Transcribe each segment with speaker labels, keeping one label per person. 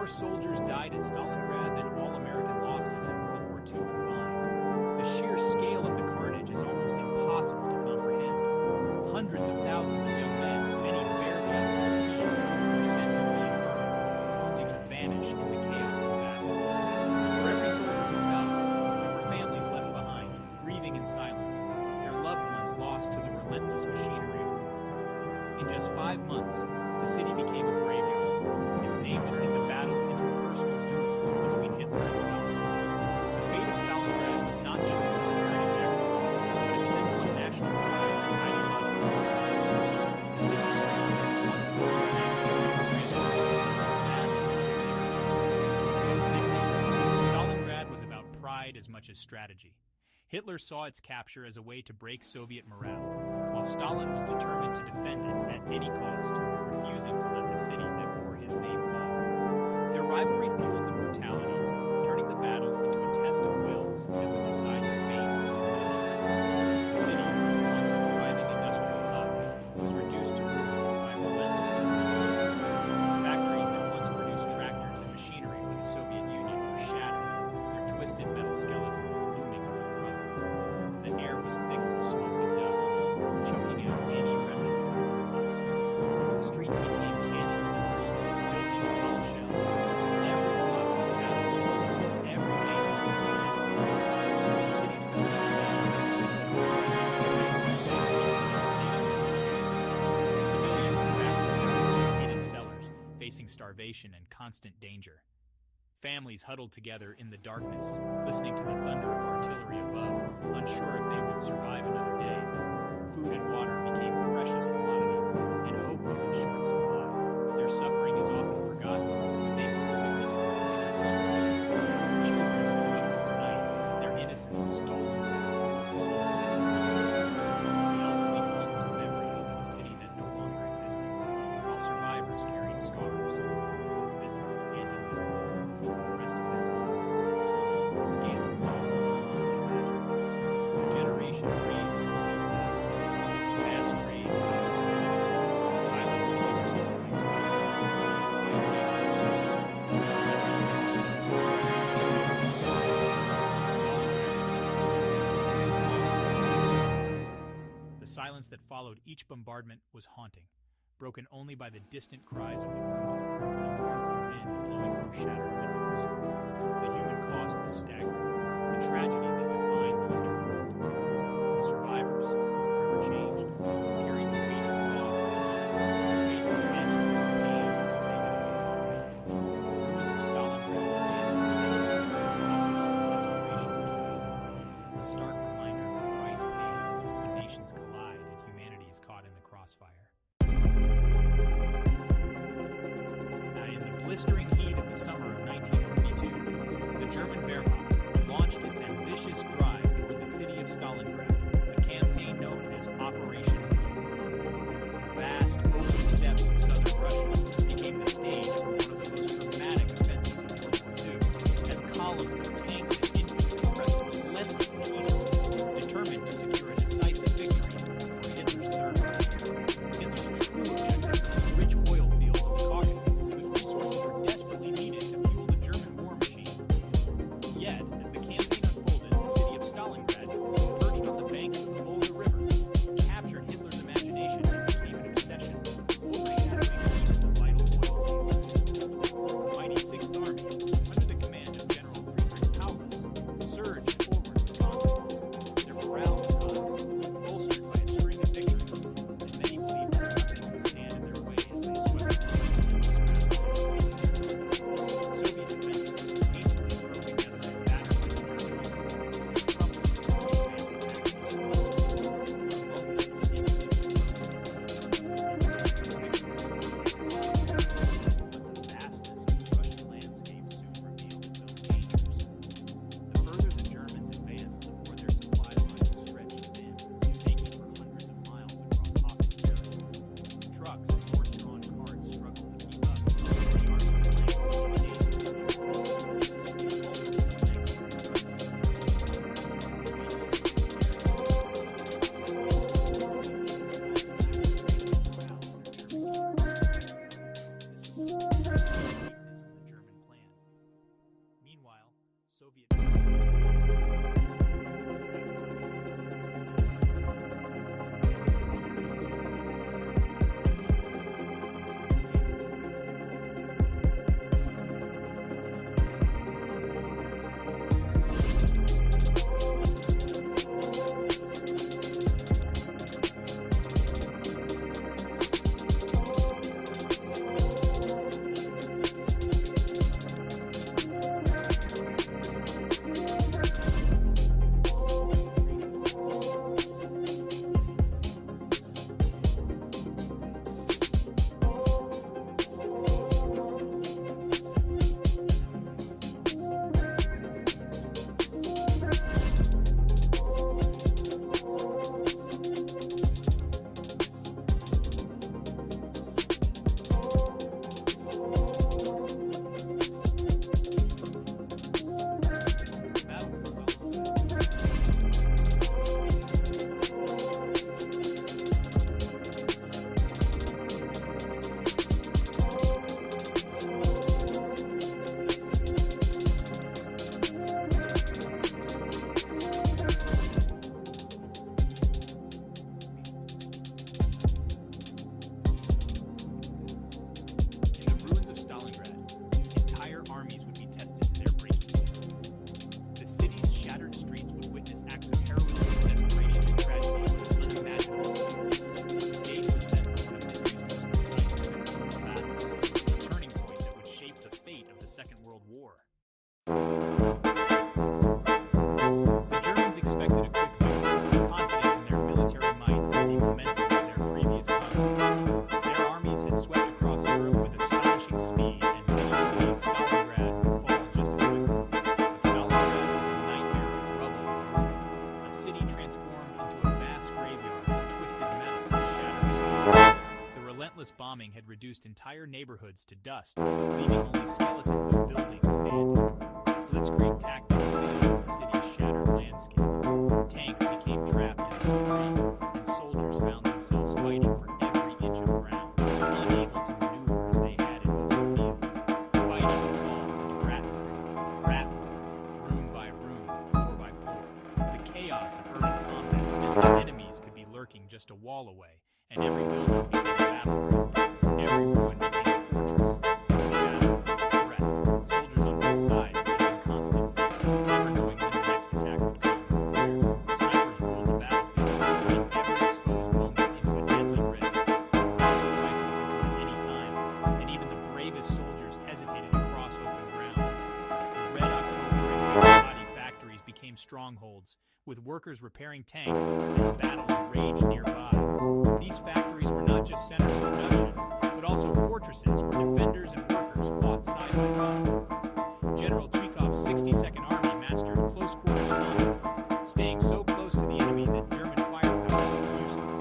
Speaker 1: More soldiers died at Stalingrad than all American losses in World War II combined. The sheer scale of the carnage is almost impossible to comprehend. Hundreds of thousands of young men, many barely out of their teens, were sent into the inferno, only to vanish in the chaos of battle. For every soldier who fell, there were families left behind, grieving in silence, their loved ones lost to the relentless machinery of war. In just 5 months, the city became a graveyard, its name turning the battle into a personal duel between Hitler and Stalin. The fate of Stalingrad was not just a military objective, but a symbol of national pride and ideological supremacy. The city streets that once filled with Stalingrad was about pride as much as strategy. Hitler saw its capture as a way to break Soviet morale, while Stalin was determined to defend it at any cost, refusing to let the city that bore his name fall. Their rivalry fueled the brutality, turning the battle into a test of wills that would decide the fate of the millions. The city, once a thriving industrial hub, was reduced to ruins by relentless German. Factories that once produced tractors and machinery for the Soviet Union were shattered, their twisted metal skeletons looming over the rubble. The air was thick with smoke and dust, choking out any remnants of human life. Streets became canyons of debris, buildings full of shells. Every block was a battlefield. Every mason was a tent. The cities filled with civilians trapped in hidden cellars, facing starvation and constant danger. Families huddled together in the darkness, listening to the thunder of artillery above, unsure if they would survive another day. Food and water became precious commodities, and hope was in short supply. Their suffering is often forgotten, but they bore witness to the city's destruction. Children waited for night, their innocence stolen from their homes. We only clung to memories of a city that no longer existed, while survivors carried scars, both visible and invisible, for the rest of their lives. The scale of loss is almost unimaginable. A generation raised in the city. Mass graves, silent The silence that followed each bombardment was haunting, broken only by the distant cries of the wounded and the mournful wind blowing through shattered windows. The human cost was staggering, a tragedy that defined the Eastern Front. The survivors, forever changed, carried the weight of the losses, faced the tension and pain as they did. The ruins of Stalingrad stand as a testament to the velocity and desperation of toil, a stark reminder of the price paid when nations collide and humanity is caught in the crossfire. Now, in the blistering heat of the summer of 1942, the German Wehrmacht launched its ambitious drive toward the city of Stalingrad, a campaign known as Operation Blue. The vast, open steppes of southern Russia became the stage for one of the most dramatic offensives of World War II, as columns of tanks and infantry pressed relentlessly eastward, determined to secure a decisive victory for Hitler's Third Reich. Hitler's true objective was rich oil fields of the Caucasus, whose resources were desperately needed to fuel the German war machine. Yet, as the campaign unfolded, the city of Stalingrad, perched on the banks of the Volga River, captured Hitler relentless bombing had reduced entire neighborhoods to dust, leaving only skeletons of buildings standing. Blitzkrieg tactics failed in the city's shattered landscape. Tanks became trapped in the debris, and soldiers found themselves fighting for every inch of ground, unable to maneuver as they had in open fields. Fighting evolved into rapid, room by room, floor by floor. The chaos of urban combat meant that enemies could be lurking just a wall away, and every building became a battleground. Every ruin became a fortress, shadow, threat. Soldiers on both sides lived in constant fear, never knowing when the next attack would come from where. Snipers ruled the battlefield, turning every exposed moment into a deadly risk. The rifle could come at any time, and even the bravest soldiers hesitated to cross open ground. The Red October and body factories became strongholds, with workers repairing tanks as battles raged nearby. These factories were not just centers of production, but also fortresses where defenders and workers fought side by side. General Chekhov's 62nd Army mastered close-quarters combat, staying so close to the enemy that German firepower was useless.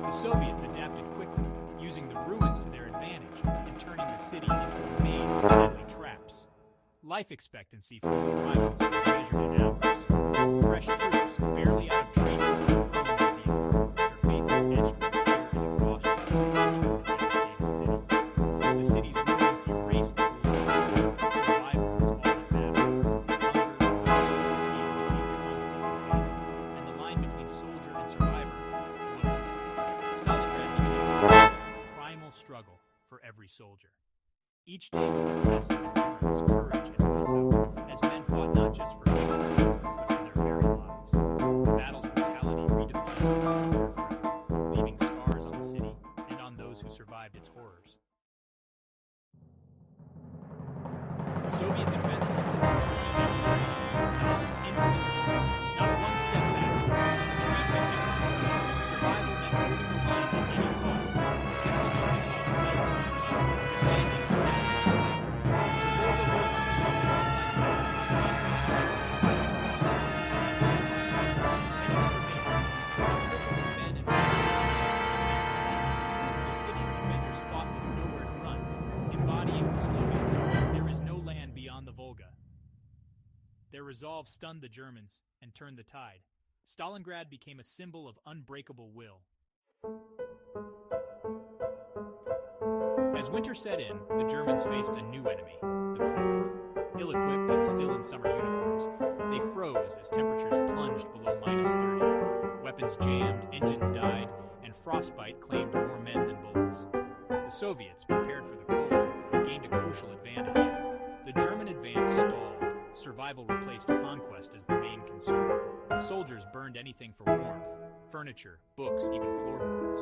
Speaker 1: The Soviets adapted quickly, using the ruins to their advantage and turning the city into a maze of deadly traps. Life expectancy for the rivals was measured in hours. Fresh troops, barely out of training, were thrown into the inferno, their faces etched with fear and exhaustion as they entered the devastated city. The city's ruins erased the rules of war. Survival was all that mattered. Hunger, thirst, and fatigue became constant companions, and the line between soldier and survivor blurred. Stalingrad became a primal struggle for every soldier. Each day was a test of endurance, courage, and willpower, as men fought not just for victory, but for their very lives. The battle's brutality redefined warfare forever, leaving scars on the city and on those who survived its horrors. Soviet defense was forged with desperation in Stalin's infamous war. Not one step back, retreat by Mexico. Survival meant holding the line at any cost. General Chekov led from the front, demanding fanatic resistance. Before the war the city's defenders fought with nowhere to run, embodying the slogan, "There is no land beyond the Volga." Their resolve stunned the Germans and turned the tide. Stalingrad became a symbol of unbreakable will. As winter set in, the Germans faced a new enemy, the cold. Ill-equipped and still in summer uniforms, they froze as temperatures plunged below -30. Weapons jammed, engines died, and frostbite claimed more men than bullets. The Soviets, prepared for the cold, gained a crucial advantage. The German advance stalled. Survival replaced conquest as the main concern. Soldiers burned anything for warmth, furniture, books, even floorboards.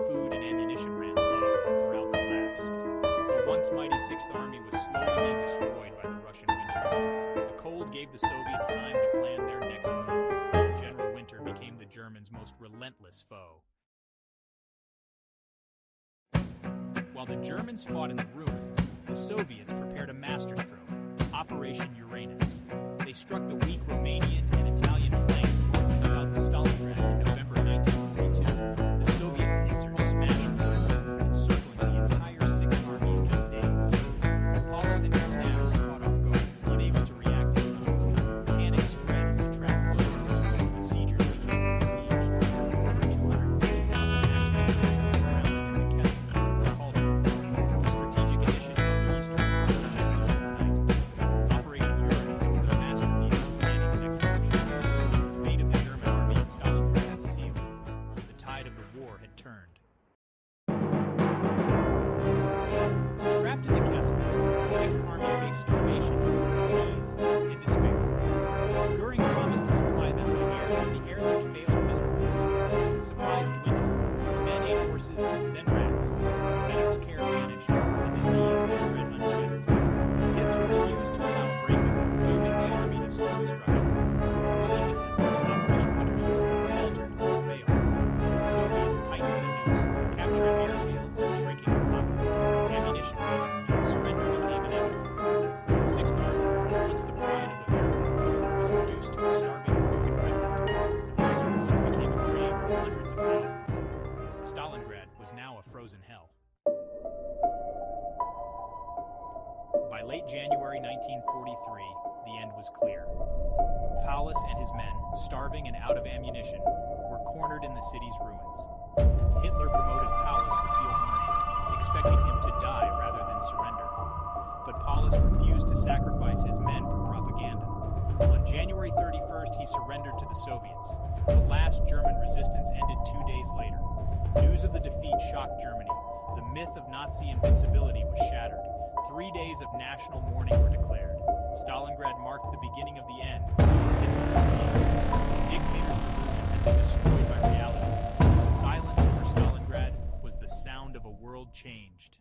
Speaker 1: Food and ammunition ran low, morale collapsed. The once mighty Sixth Army was slowly being destroyed by the Russian winter. The cold gave the Soviets time to plan their next move. General Winter became the Germans' most relentless foe. While the Germans fought in the ruins, the Soviets prepared a masterstroke, Operation Uranus. They struck the weak Romanian and Italian flanks north and south of Stalingrad in November 1942. The Soviet pincers smashed through, encircling the entire Sixth Army in just days. Paulus and his staff were caught off guard, unable to react in time. Panic spread as the trap closed, and besiegers became besieged. Over 250,000 Axis troops were surrounded in the castle, called a strategic initiative on the Eastern Front shifted overnight. Operation Uranus was a masterpiece of planning and execution. By late January 1943, the end was clear. Paulus and his men, starving and out of ammunition, were cornered in the city's ruins. Hitler promoted Paulus to field marshal, expecting him to die rather than surrender. But Paulus refused to sacrifice his men for propaganda. On January 31st, he surrendered to the Soviets. The last German resistance ended 2 days later. News of the defeat shocked Germany. The myth of Nazi invincibility was shattered. 3 days of national mourning were declared. Stalingrad marked the beginning of the end for Hitler's regime. The dictator's delusion had been destroyed by reality. The silence over Stalingrad was the sound of a world changed.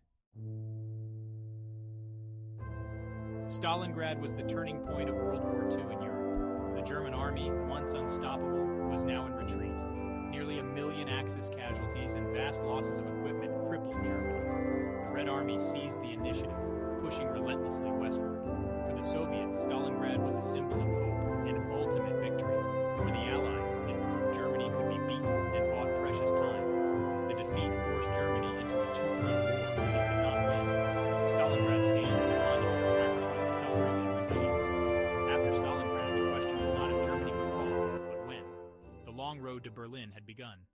Speaker 1: Stalingrad was the turning point of World War II in Europe. The German army, once unstoppable, was now in retreat. Nearly 1 million Axis casualties and vast losses of equipment crippled Germany. The Red Army seized the initiative, pushing relentlessly westward. For the Soviets, Stalingrad was a symbol of hope and ultimate victory. For the Allies, it proved Germany could be beaten and bought precious time. The defeat forced Germany into a two-front war it could not win. Stalingrad stands as a monument to sacrifice, suffering, and resilience. After Stalingrad, the question was not if Germany would fall, but when. The long road to Berlin had begun.